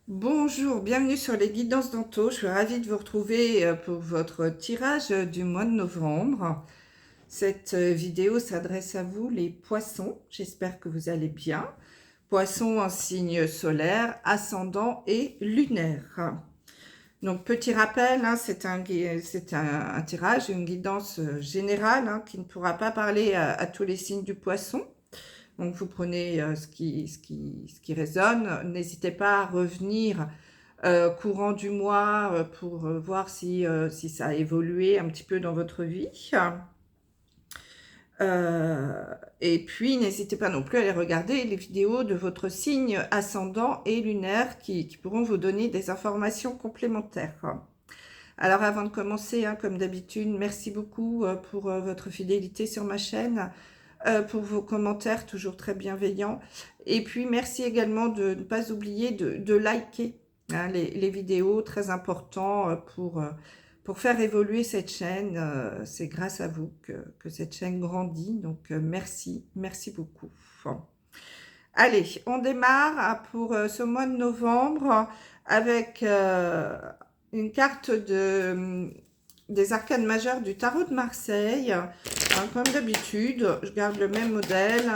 Bonjour, bienvenue sur les guidances d'Anto. Je suis ravie de vous retrouver pour votre tirage du mois de novembre. Cette vidéo s'adresse à vous, les poissons. J'espère que vous allez bien. Poissons en signe solaire, ascendant et lunaire. Donc, petit rappel, hein, c'est un tirage, une guidance générale qui ne pourra pas parler à tous les signes du poisson. Donc, vous prenez ce qui résonne. N'hésitez pas à revenir courant du mois pour voir si ça a évolué un petit peu dans votre vie. Et puis, n'hésitez pas non plus à aller regarder les vidéos de votre signe ascendant et lunaire qui pourront vous donner des informations complémentaires. Alors, avant de commencer, comme d'habitude, merci beaucoup pour votre fidélité sur ma chaîne, pour vos commentaires toujours très bienveillants. Et puis, merci également de ne pas oublier de liker les vidéos, très important pour faire évoluer cette chaîne. C'est grâce à vous que cette chaîne grandit. Donc, merci, merci beaucoup. Allez, on démarre pour ce mois de novembre avec une carte des arcanes majeures du tarot de Marseille. Comme d'habitude, je garde le même modèle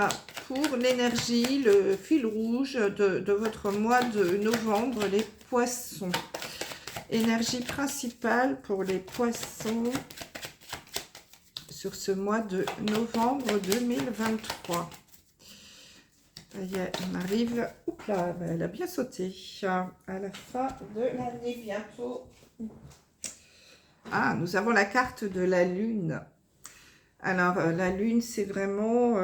pour l'énergie, le fil rouge de votre mois de novembre, les poissons. Énergie principale pour les poissons sur ce mois de novembre 2023. Ça y est, on arrive. Oups là, elle a bien sauté. À la fin de l'année bientôt. Ah, nous avons la carte de la lune. Alors, la lune, c'est vraiment...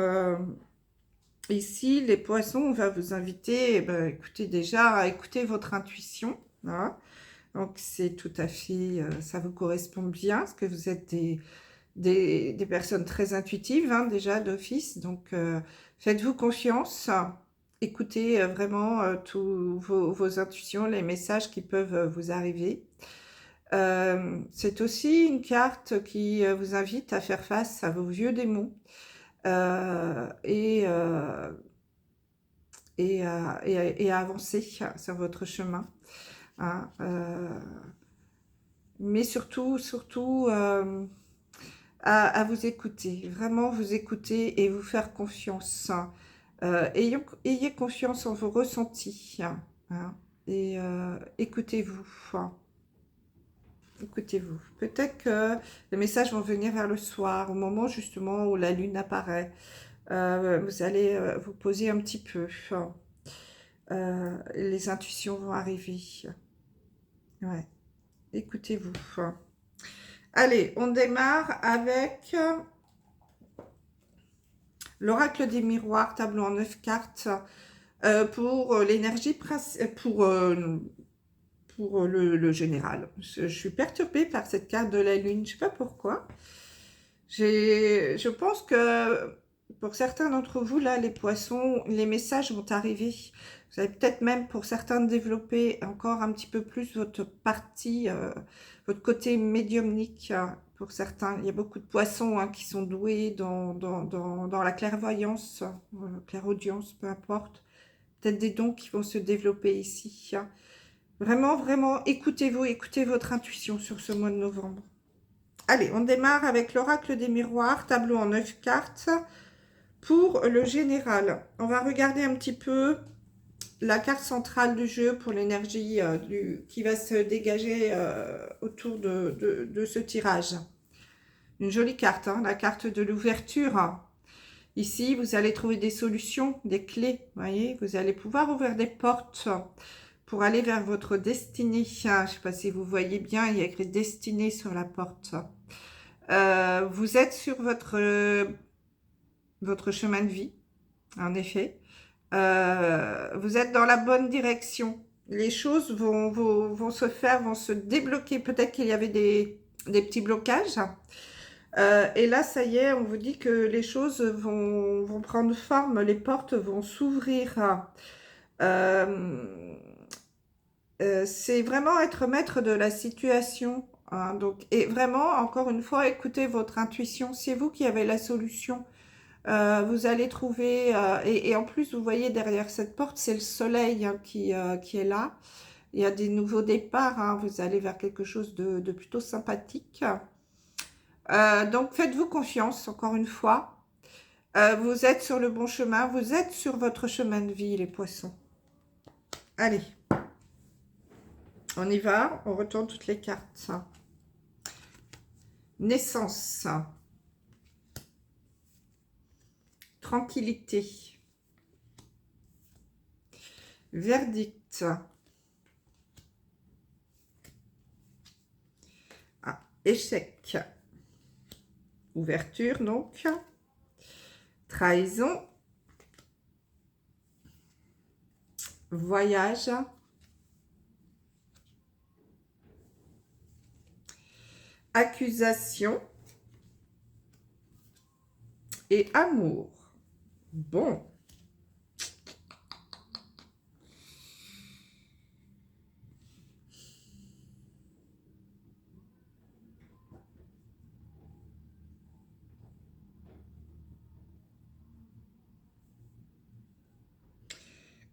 ici, les poissons, on va vous inviter, écoutez déjà, à écouter votre intuition. Voilà. Donc, c'est tout à fait... ça vous correspond bien, parce que vous êtes des personnes très intuitives, déjà, d'office. Donc, faites-vous confiance. Écoutez vraiment tous vos intuitions, les messages qui peuvent vous arriver. C'est aussi une carte qui vous invite à faire face à vos vieux démons et à avancer sur votre chemin. Mais surtout à vous écouter, vraiment vous écouter et vous faire confiance. Ayez confiance en vos ressentis et écoutez-vous. Écoutez-vous. Peut-être que les messages vont venir vers le soir, au moment justement où la lune apparaît. Vous allez vous poser un petit peu. Les intuitions vont arriver. Ouais. Écoutez-vous. Allez, on démarre avec l'oracle des miroirs, tableau en 9 cartes, pour l'énergie pour le général. Je suis perturbée par cette carte de la lune, je ne sais pas pourquoi. Je pense que pour certains d'entre vous, là, les poissons, les messages vont arriver. Vous allez peut-être même, pour certains, développer encore un petit peu plus votre partie, votre côté médiumnique. Pour certains, il y a beaucoup de poissons qui sont doués dans la clairvoyance, clairaudience, peu importe. Peut-être des dons qui vont se développer ici. Vraiment, vraiment, écoutez-vous, écoutez votre intuition sur ce mois de novembre. Allez, on démarre avec l'oracle des miroirs, tableau en 9 cartes. Pour le général, on va regarder un petit peu la carte centrale du jeu pour l'énergie qui va se dégager autour de ce tirage. Une jolie carte, la carte de l'ouverture. Ici, vous allez trouver des solutions, des clés, voyez, vous allez pouvoir ouvrir des portes pour aller vers votre destinée. Je ne sais pas si vous voyez bien, il y a écrit destinée sur la porte. Vous êtes sur votre chemin de vie, en effet. Vous êtes dans la bonne direction. Les choses vont se faire, vont se débloquer. Peut-être qu'il y avait des petits blocages. Et là, ça y est, on vous dit que les choses vont prendre forme, les portes vont s'ouvrir. C'est vraiment être maître de la situation. Donc, et vraiment, encore une fois, écoutez votre intuition. C'est vous qui avez la solution. Vous allez trouver... et en plus, vous voyez derrière cette porte, c'est le soleil qui est là. Il y a des nouveaux départs, hein, vous allez vers quelque chose de plutôt sympathique. Donc faites-vous confiance, encore une fois. Vous êtes sur le bon chemin, vous êtes sur votre chemin de vie, les poissons. Allez, on y va, on retourne toutes les cartes. Naissance, tranquillité, verdict, échec, ouverture donc, trahison, voyage, accusation et amour. Bon.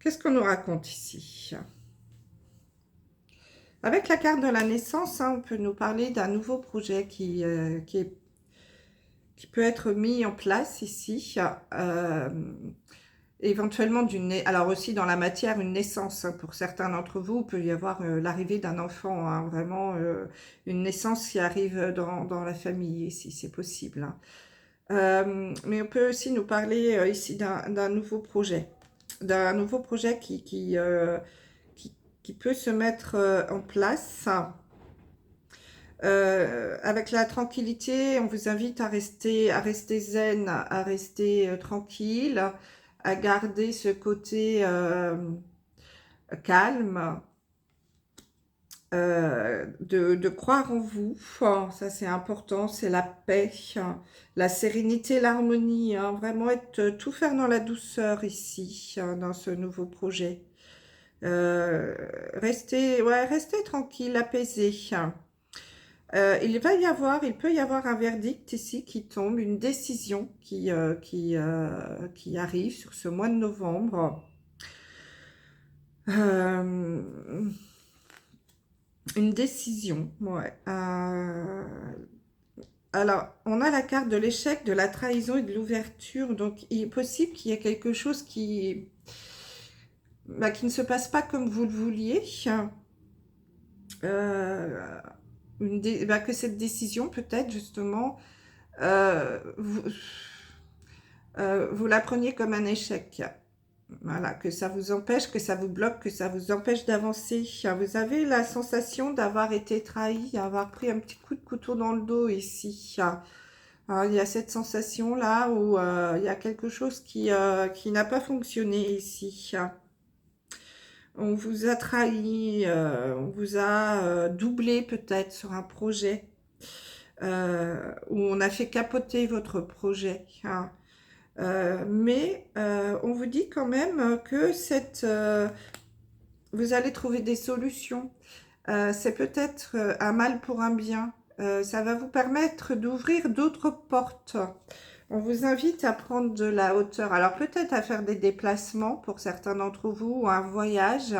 Qu'est-ce qu'on nous raconte ici? Avec la carte de la naissance, hein, on peut nous parler d'un nouveau projet qui peut être mis en place ici. Éventuellement, alors aussi dans la matière, une naissance. Hein, pour certains d'entre vous, il peut y avoir l'arrivée d'un enfant. Hein, vraiment, une naissance qui arrive dans la famille, ici, c'est possible. Hein. Mais on peut aussi nous parler ici d'un nouveau projet. D'un nouveau projet qui peut se mettre en place. Avec la tranquillité, on vous invite à rester zen, à rester tranquille, à garder ce côté calme, de croire en vous. Enfin, ça c'est important, c'est la paix, la sérénité, l'harmonie, hein, vraiment tout faire dans la douceur ici, dans ce nouveau projet. Restez tranquille, apaisé. Il peut y avoir un verdict ici qui tombe, une décision qui arrive sur ce mois de novembre. Une décision, ouais. Alors, on a la carte de l'échec, de la trahison et de l'ouverture. Donc, il est possible qu'il y ait quelque chose qui ne se passe pas comme vous le vouliez. Que cette décision, peut-être, justement, vous la preniez comme un échec. Voilà, que ça vous empêche, que ça vous bloque, que ça vous empêche d'avancer. Vous avez la sensation d'avoir été trahi, d'avoir pris un petit coup de couteau dans le dos ici. Alors, il y a cette sensation-là où il y a quelque chose qui n'a pas fonctionné ici. On vous a trahi, on vous a doublé peut-être sur un projet, où on a fait capoter votre projet. Hein. Mais on vous dit quand même que vous allez trouver des solutions. C'est peut-être un mal pour un bien. Ça va vous permettre d'ouvrir d'autres portes. On vous invite à prendre de la hauteur. Alors peut-être à faire des déplacements pour certains d'entre vous, ou un voyage,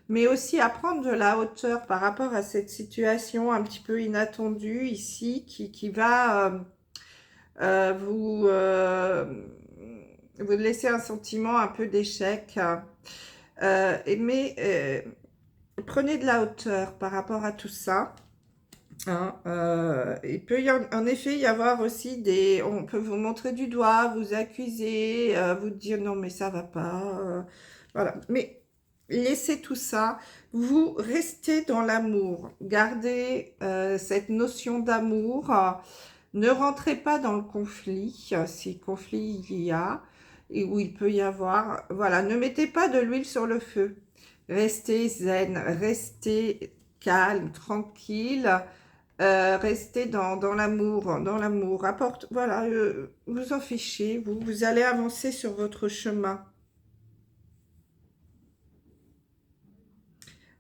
mais aussi à prendre de la hauteur par rapport à cette situation un petit peu inattendue ici, qui va vous laisser un sentiment un peu d'échec. Mais prenez de la hauteur par rapport à tout ça. Hein, il peut en effet y avoir aussi on peut vous montrer du doigt, vous accuser, vous dire non mais ça va pas, voilà. Mais laissez tout ça, vous restez dans l'amour, gardez cette notion d'amour, ne rentrez pas dans le conflit, si conflit il y a, et où il peut y avoir, voilà, ne mettez pas de l'huile sur le feu, restez zen, restez calme, tranquille, restez dans l'amour, voilà, vous en fichez, vous allez avancer sur votre chemin.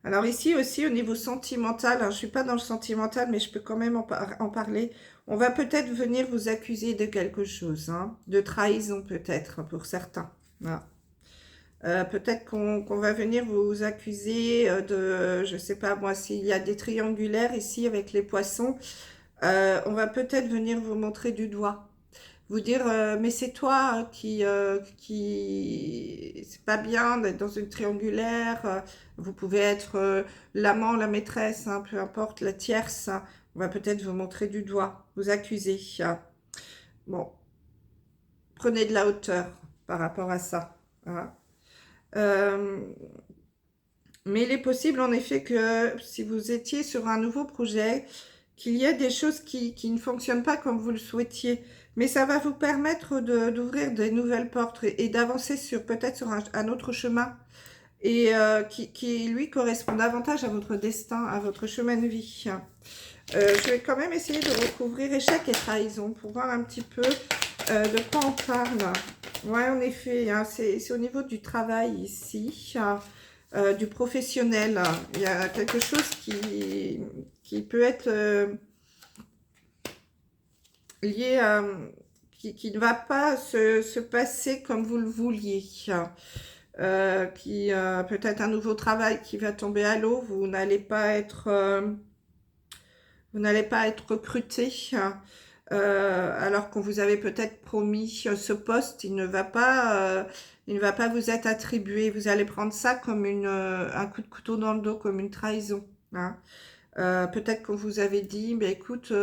Alors ici aussi, au niveau sentimental, alors je ne suis pas dans le sentimental, mais je peux quand même en parler. On va peut-être venir vous accuser de quelque chose, hein, de trahison peut-être pour certains. Voilà. Peut-être qu'on va venir vous accuser de, je sais pas moi, s'il y a des triangulaires ici avec les poissons, on va peut-être venir vous montrer du doigt. Vous dire, mais c'est toi qui... C'est pas bien d'être dans une triangulaire. Vous pouvez être l'amant, la maîtresse, hein, peu importe, la tierce. Hein. On va peut-être vous montrer du doigt, vous accuser. Hein. Bon, prenez de la hauteur par rapport à ça. Hein. Euh, mais il est possible en effet que si vous étiez sur un nouveau projet, qu'il y ait des choses qui ne fonctionnent pas comme vous le souhaitiez. Mais ça va vous permettre d'ouvrir des nouvelles portes et d'avancer sur peut-être sur un autre chemin et qui, lui, correspond davantage à votre destin, à votre chemin de vie. Je vais quand même essayer de recouvrir échec et trahison pour voir un petit peu de quoi on parle. Ouais, en effet, hein, c'est au niveau du travail ici, du professionnel. Il y a quelque chose qui peut être lié à... qui ne va pas se passer comme vous le vouliez. Peut-être un nouveau travail qui va tomber à l'eau. Vous n'allez pas être recruté. Alors qu'on vous avait peut-être promis ce poste, il ne va pas vous être attribué. Vous allez prendre ça comme un coup de couteau dans le dos, comme une trahison. Hein. Peut-être qu'on vous avait dit, bah, écoute,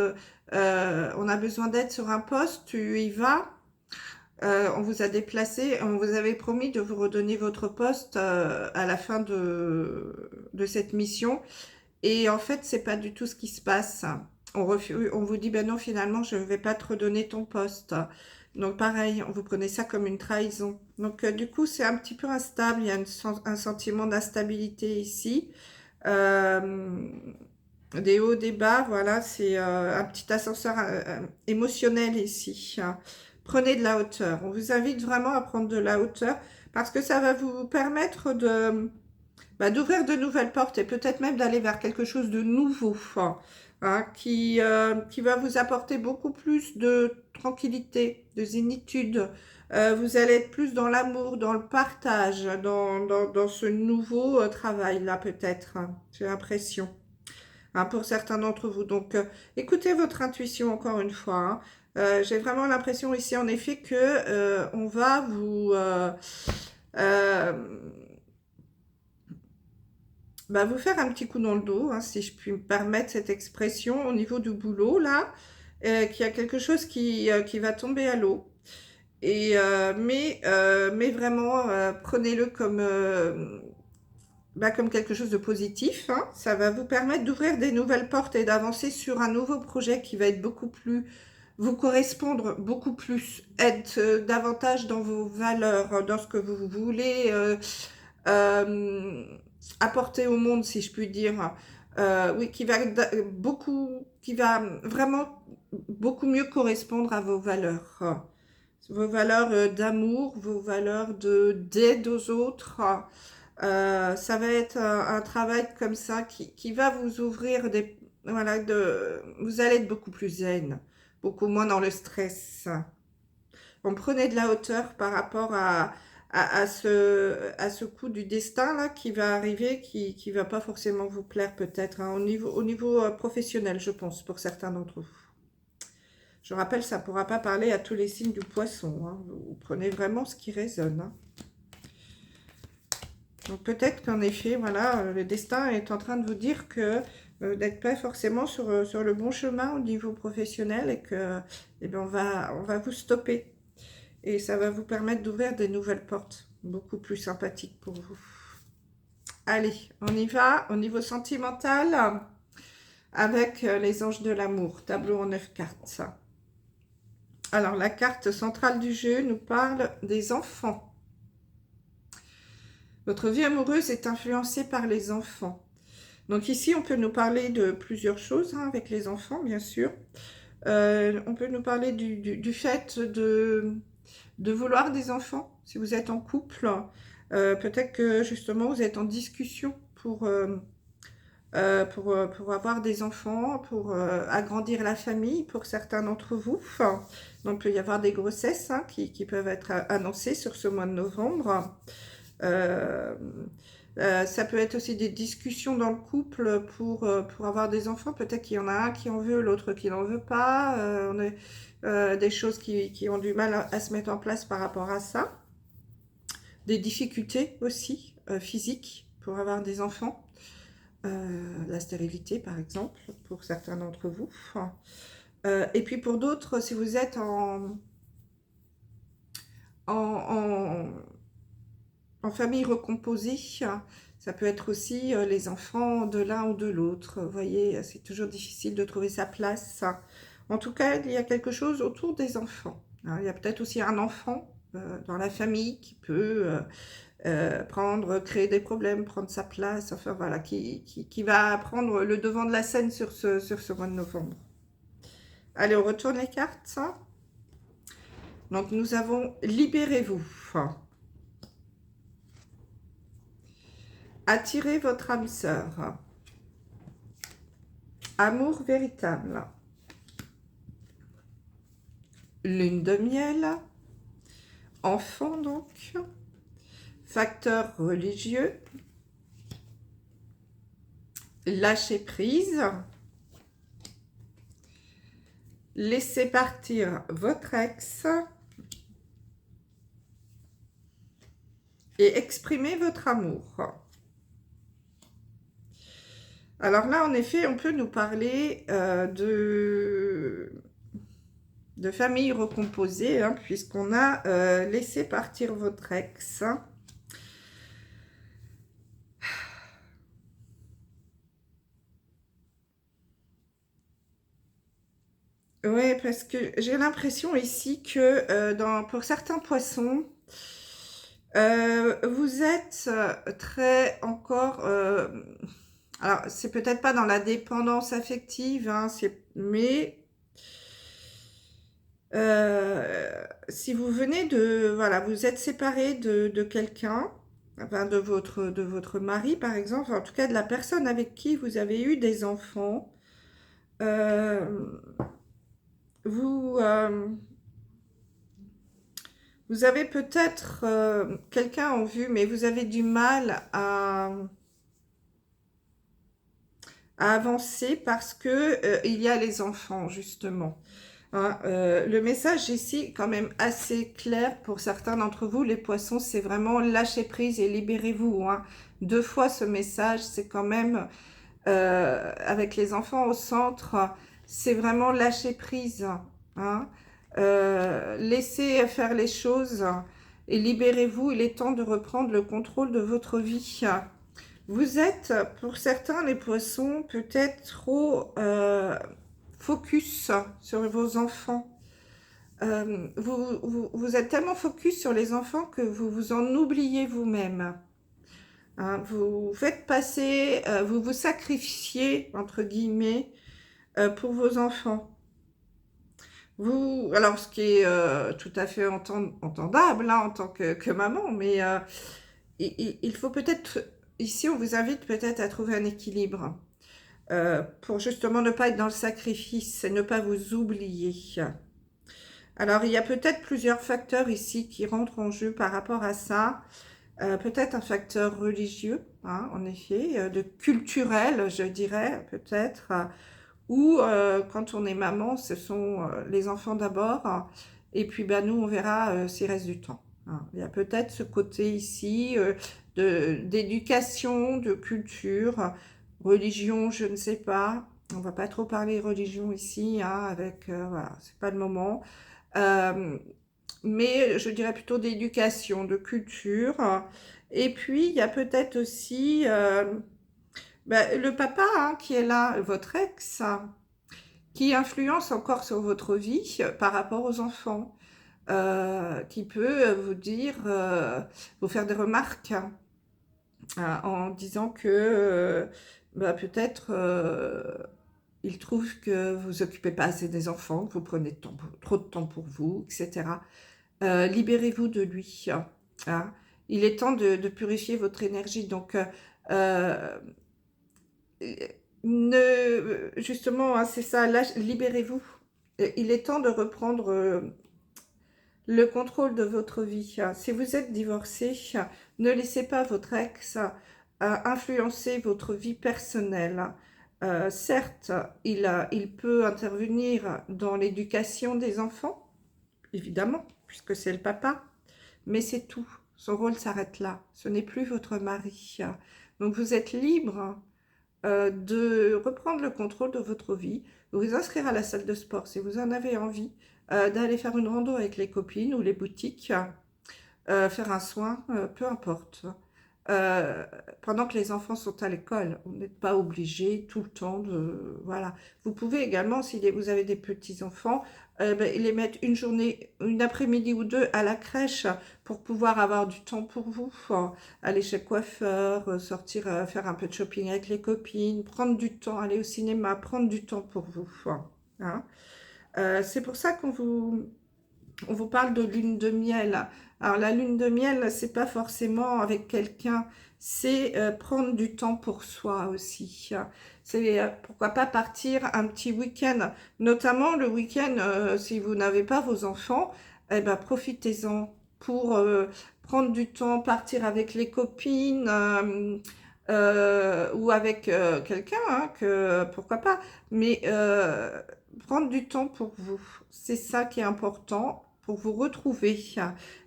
on a besoin d'aide sur un poste, tu y vas. On vous a déplacé, on vous avait promis de vous redonner votre poste à la fin de cette mission. Et en fait, c'est pas du tout ce qui se passe. On vous dit, ben non, finalement, je ne vais pas te redonner ton poste. Donc pareil, vous prenez ça comme une trahison. Donc du coup, c'est un petit peu instable, il y a un sentiment d'instabilité ici. Euh, des hauts, des bas, voilà, c'est un petit ascenseur émotionnel ici. Hein. Prenez de la hauteur. On vous invite vraiment à prendre de la hauteur parce que ça va vous permettre d'ouvrir de nouvelles portes et peut-être même d'aller vers quelque chose de nouveau, hein, qui va vous apporter beaucoup plus de tranquillité, de zénitude. Vous allez être plus dans l'amour, dans le partage, dans ce nouveau travail-là peut-être, hein, j'ai l'impression, hein, pour certains d'entre vous. Donc, écoutez votre intuition encore une fois. Hein. J'ai vraiment l'impression ici, en effet, que on va vous faire un petit coup dans le dos, hein, si je puis me permettre cette expression, au niveau du boulot, là, qu'il y a quelque chose qui va tomber à l'eau. Mais vraiment, prenez-le comme quelque chose de positif. Hein. Ça va vous permettre d'ouvrir des nouvelles portes et d'avancer sur un nouveau projet qui va être vous correspondre beaucoup plus, être davantage dans vos valeurs, dans ce que vous voulez apporter au monde, si je puis dire. Oui, qui va vraiment beaucoup mieux correspondre à vos valeurs. Vos valeurs d'amour, vos valeurs d'aide aux autres. Ça va être un travail comme ça qui va vous ouvrir voilà, vous allez être beaucoup plus zen, beaucoup moins dans le stress. On prenait de la hauteur par rapport à ce coup du destin là qui va arriver, qui va pas forcément vous plaire peut-être, hein, au niveau professionnel, je pense, pour certains d'entre vous. Je rappelle, ça ne pourra pas parler à tous les signes du poisson. Hein. Vous prenez vraiment ce qui résonne. Hein. Donc peut-être qu'en effet, voilà, le destin est en train de vous dire que vous n'êtes pas forcément sur le bon chemin au niveau professionnel et que on va vous stopper. Et ça va vous permettre d'ouvrir des nouvelles portes, beaucoup plus sympathiques pour vous. Allez, on y va au niveau sentimental avec les anges de l'amour, tableau en 9 cartes. Alors, la carte centrale du jeu nous parle des enfants. Votre vie amoureuse est influencée par les enfants. Donc ici, on peut nous parler de plusieurs choses hein, avec les enfants, bien sûr. On peut nous parler du fait de vouloir des enfants, si vous êtes en couple. Peut-être que justement, vous êtes en discussion pour avoir des enfants, pour agrandir la famille pour certains d'entre vous. Donc, il peut y avoir des grossesses hein, qui peuvent être annoncées sur ce mois de novembre. Ça peut être aussi des discussions dans le couple pour avoir des enfants. Peut-être qu'il y en a un qui en veut, l'autre qui n'en veut pas. Des choses qui ont du mal à se mettre en place par rapport à ça. Des difficultés aussi physiques pour avoir des enfants. La stérilité, par exemple, pour certains d'entre vous. Et puis pour d'autres, si vous êtes en famille recomposée, ça peut être aussi les enfants de l'un ou de l'autre. Vous voyez, c'est toujours difficile de trouver sa place. En tout cas, il y a quelque chose autour des enfants. Il y a peut-être aussi un enfant dans la famille qui peut créer des problèmes, prendre sa place, enfin voilà, qui va prendre le devant de la scène sur ce mois de novembre. Allez, on retourne les cartes. Donc, nous avons « Libérez-vous ». Attirez votre âme sœur. Amour véritable. Lune de miel. Enfant, donc. Facteur religieux. Lâcher prise. Laissez partir votre ex. Et exprimer votre amour. Alors là, en effet, on peut nous parler de famille recomposée, hein, puisqu'on a laissé partir votre ex. Oui, parce que j'ai l'impression ici que pour certains poissons, vous êtes très encore... alors, c'est peut-être pas dans la dépendance affective, hein, mais si vous venez de... Voilà, vous êtes séparé de quelqu'un, enfin de votre mari, par exemple, en tout cas de la personne avec qui vous avez eu des enfants, vous avez peut-être quelqu'un en vue, mais vous avez du mal à avancer parce que il y a les enfants, justement. Hein, le message ici, quand même assez clair pour certains d'entre vous, les poissons, c'est vraiment lâcher prise et libérez-vous. Hein. 2 fois ce message, c'est quand même, avec les enfants au centre, c'est vraiment lâcher prise. Hein. Laissez faire les choses et libérez-vous. Il est temps de reprendre le contrôle de votre vie. Vous êtes, pour certains, les poissons, peut-être trop focus sur vos enfants. Vous êtes tellement focus sur les enfants que vous vous en oubliez vous-même. Hein, vous faites passer, vous vous sacrifiez, entre guillemets, pour vos enfants. Alors, ce qui est tout à fait entendable hein, en tant que maman, mais il faut peut-être, ici, on vous invite peut-être à trouver un équilibre pour justement ne pas être dans le sacrifice et ne pas vous oublier. Alors, il y a peut-être plusieurs facteurs ici qui rentrent en jeu par rapport à ça. Peut-être un facteur religieux, hein, en effet, de culturel, je dirais, peut-être, ou quand on est maman, ce sont les enfants d'abord, et puis ben, nous, on verra s'il reste du temps. Hein. Il y a peut-être ce côté ici d'éducation, de culture, religion, je ne sais pas. On va pas trop parler religion ici, hein, voilà, c'est pas le moment. Mais je dirais plutôt d'éducation, de culture. Et puis, il y a peut-être aussi le papa hein, qui est là, votre ex, qui influence encore sur votre vie par rapport aux enfants, qui peut vous dire, vous faire des remarques en disant que peut-être il trouve que vous occupez pas assez des enfants, que vous prenez trop de temps pour vous, etc. Libérez-vous de lui. Hein. Il est temps de purifier votre énergie. Donc, justement, hein, c'est ça, libérez-vous. Il est temps de reprendre le contrôle de votre vie. Si vous êtes divorcé, Ne laissez pas votre ex influencer votre vie personnelle. Certes, il peut intervenir dans l'éducation des enfants, évidemment, puisque c'est le papa, mais c'est tout. Son rôle s'arrête là. Ce n'est plus votre mari. Donc vous êtes libre de reprendre le contrôle de votre vie, de vous inscrire à la salle de sport si vous en avez envie, d'aller faire une rando avec les copines ou les boutiques, faire un soin, peu importe. Pendant que les enfants sont à l'école, vous n'êtes pas obligé tout le temps de... Voilà. Vous pouvez également, si vous avez des petits-enfants, les mettre une journée, une après-midi ou deux à la crèche pour pouvoir avoir du temps pour vous. Aller chez le coiffeur, sortir, faire un peu de shopping avec les copines, prendre du temps, aller au cinéma, prendre du temps pour vous. Hein. C'est pour ça qu'on vous parle de lune de miel. Alors la lune de miel, c'est pas forcément avec quelqu'un, c'est prendre du temps pour soi aussi. C'est pourquoi pas partir un petit week-end, notamment le week-end si vous n'avez pas vos enfants, eh ben profitez-en pour prendre du temps, partir avec les copines ou avec quelqu'un, hein, pourquoi pas, mais prendre du temps pour vous, c'est ça qui est important pour vous retrouver.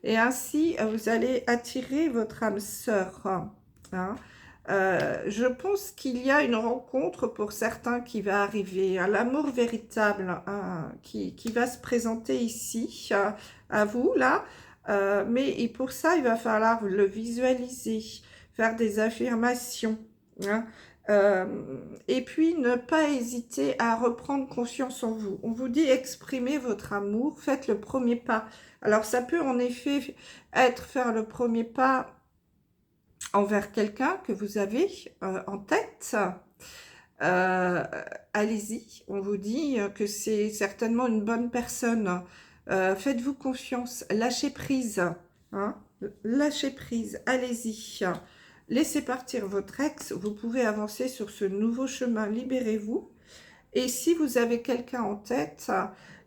Et ainsi, vous allez attirer votre âme sœur. Hein. Je pense qu'il y a une rencontre pour certains qui va arriver, l'amour véritable hein, qui va se présenter ici, à vous, là. Mais pour ça, il va falloir le visualiser, faire des affirmations. Hein. Et puis, ne pas hésiter à reprendre confiance en vous. On vous dit exprimez votre amour, faites le premier pas. Alors, ça peut en effet être faire le premier pas envers quelqu'un que vous avez en tête. Allez-y, on vous dit que c'est certainement une bonne personne. Faites-vous confiance, lâchez prise. Hein, lâchez prise, allez-y. Laissez partir votre ex, vous pouvez avancer sur ce nouveau chemin, libérez-vous. Et si vous avez quelqu'un en tête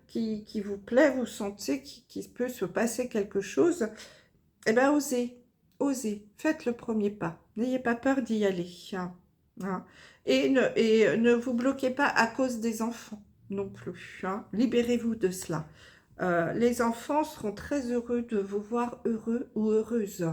qui vous plaît, vous sentez qu'il peut se passer quelque chose, eh bien osez, osez, faites le premier pas. N'ayez pas peur d'y aller. Hein. Et ne vous bloquez pas à cause des enfants non plus. Hein. Libérez-vous de cela. Les enfants seront très heureux de vous voir heureux ou heureuse.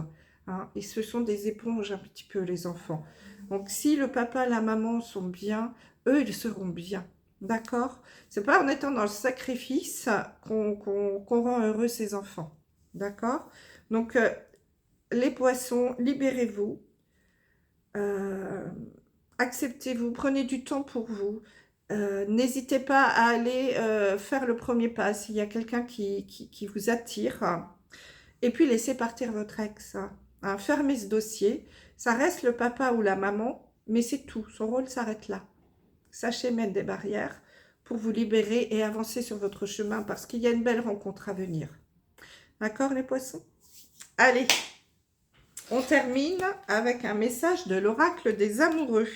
Hein, et ce sont des éponges un petit peu, les enfants. Donc, si le papa et la maman sont bien, eux, ils seront bien. D'accord? C'est pas en étant dans le sacrifice qu'on rend heureux ses enfants. D'accord? Donc, les poissons, libérez-vous. Acceptez-vous. Prenez du temps pour vous. N'hésitez pas à aller faire le premier pas s'il y a quelqu'un qui vous attire. Et puis, laissez partir votre ex. Hein, fermez ce dossier, ça reste le papa ou la maman, mais c'est tout, son rôle s'arrête là. Sachez mettre des barrières pour vous libérer et avancer sur votre chemin parce qu'il y a une belle rencontre à venir. D'accord les poissons? Allez, on termine avec un message de l'oracle des amoureux.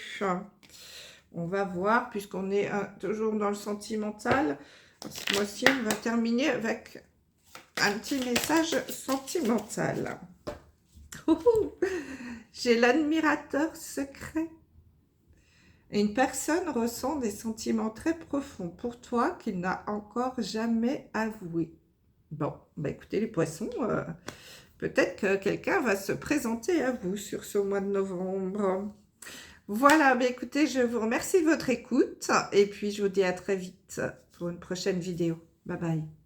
On va voir, puisqu'on est toujours dans le sentimental, ce mois-ci on va terminer avec un petit message sentimental. J'ai l'admirateur secret. Une personne ressent des sentiments très profonds pour toi qu'il n'a encore jamais avoué. Bon, bah écoutez les poissons, peut-être que quelqu'un va se présenter à vous sur ce mois de novembre. Voilà, bah écoutez, je vous remercie de votre écoute et puis je vous dis à très vite pour une prochaine vidéo. Bye bye.